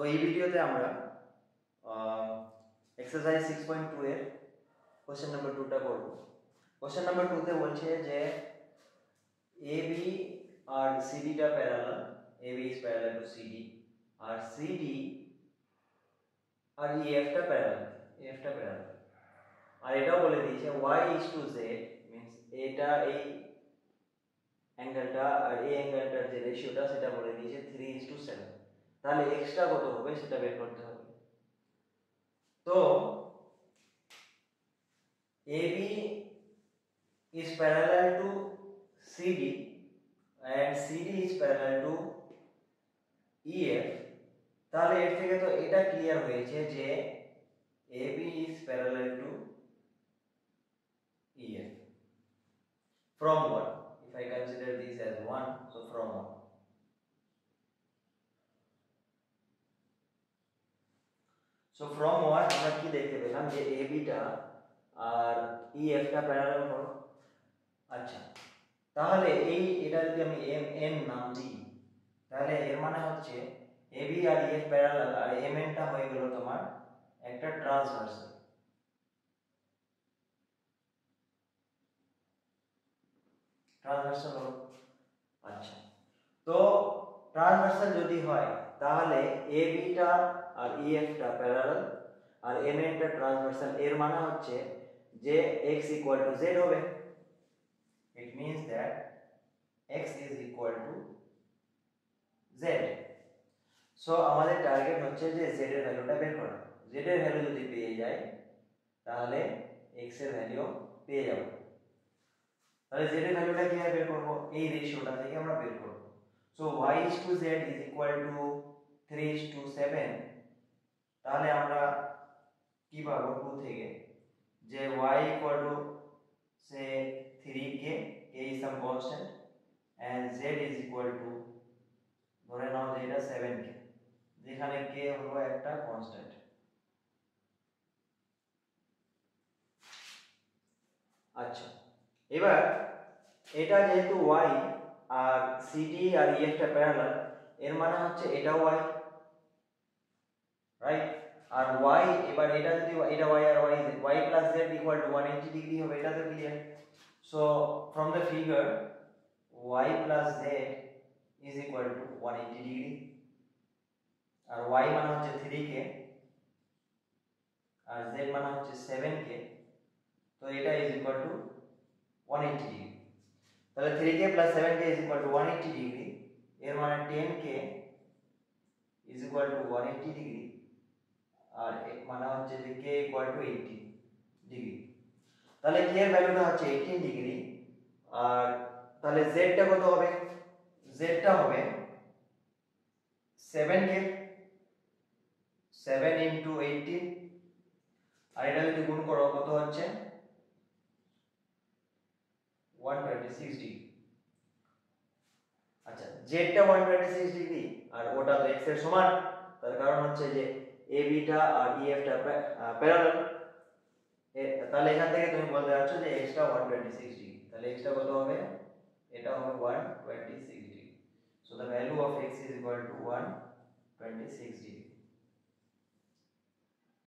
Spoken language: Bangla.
তো এই ভিডিওতে আমরা এক্সারসাইজ 6.2 এর কোশ্চেন নাম্বার 2টা করব। কোশ্চেন নাম্বার 2 তে বলছে যে AB আর CD টা parallel, AB is parallel to CD আর CD আর EF টা প্যারালাল, EF টা প্যারালাল। আর এটাও বলে দিয়েছে y is to z means এটা এই অ্যাঙ্গেলটা আর এই অ্যাঙ্গেলটার যে রেশিওটা সেটা বলে দিয়েছে 3:7। তাহলে এক্সট্রা কত হবে সেটা বের করতে হবে। তো AB is parallel to CD and CD is parallel to EF, তাহলে এর থেকে তো এটা ক্লিয়ার হয়েছে যে AB is parallel to EF. From what? If I consider this as 1, so from what? So from what আমরা কি দেখতে পেলাম যে AB টা আর EF টা প্যারালাল হলো। আচ্ছা, তাহলে এটা যদি আমি MN নাম দিই তাহলে এর মানে হচ্ছে AB আর EF প্যারালাল আর MN টা হয়ে গেল তোমার একটা ট্রান্সভার্সাল। ট্রান্সভার্সাল হলো। আচ্ছা, তো ট্রান্সভার্সাল যদি হয় তাহলে AB টা আর EF টা প্যারালাল আর MN টা ট্রান্সভার্সাল, এর মানে হচ্ছে যে x = z হবে। It means that x is equal to z. So আমাদের টার্গেট হচ্ছে যে z এর ভ্যালুটা বের করা। z এর ভ্যালু যদি পেয়ে যাই তাহলে x এর ভ্যালু পেয়ে যাব। তাহলে z এর ভ্যালুটা কিভাবে বের করব? এই রেশিওটা থেকে আমরা বের করব। So y is to z is equal to 3:7। তাহলে আমরা কি পাবো 2 থেকে যে y equal to say 3k, k is some constant and z is equal to ধরে নাও যে এটা 7k, যেখানে k হলো একটা কনস্ট্যান্ট। আচ্ছা, এবার এটা যেহেতু y আর CD আর EF টা প্যারালাল, এর মানে হচ্ছে এটাও y, রাইট? আর y এবার এটা যদি এটা y আর y plus z equal to 180 degree হবে, এটা তো clear. So from the figure y plus z is equal to 180 degree আর y মানে হচ্ছে 3k আর z মানে হচ্ছে 7k, তো এটা is equal to 180 ডিগ্রি। তাহলে 3k plus 7k is equal to 180 degree, এর মানে 10k is equal to 180 degree আর মানে হচ্ছে যে k equal to 80 ডিগ্রি। তাহলে k এর ভ্যালুটা হচ্ছে 18 ডিগ্রি আর তাহলে z টা কত হবে? z টা হবে 7k, 7 into 18 আর এটা যদি গুণ করো কত হচ্ছে 126 ডিগ্রি। আচ্ছা, z টা 126 ডিগ্রি আর ওটা তো x এর সমান, তার কারণ হচ্ছে যে AB টা আর EF টা প্যারালাল। তাহলে এখান থেকে তুমি বলতে পারছো যে x টা 126 ডিগ্রি। তাহলে x টা কত হবে? এটা হবে 126 degree. So the value of x is equal to 126 degree.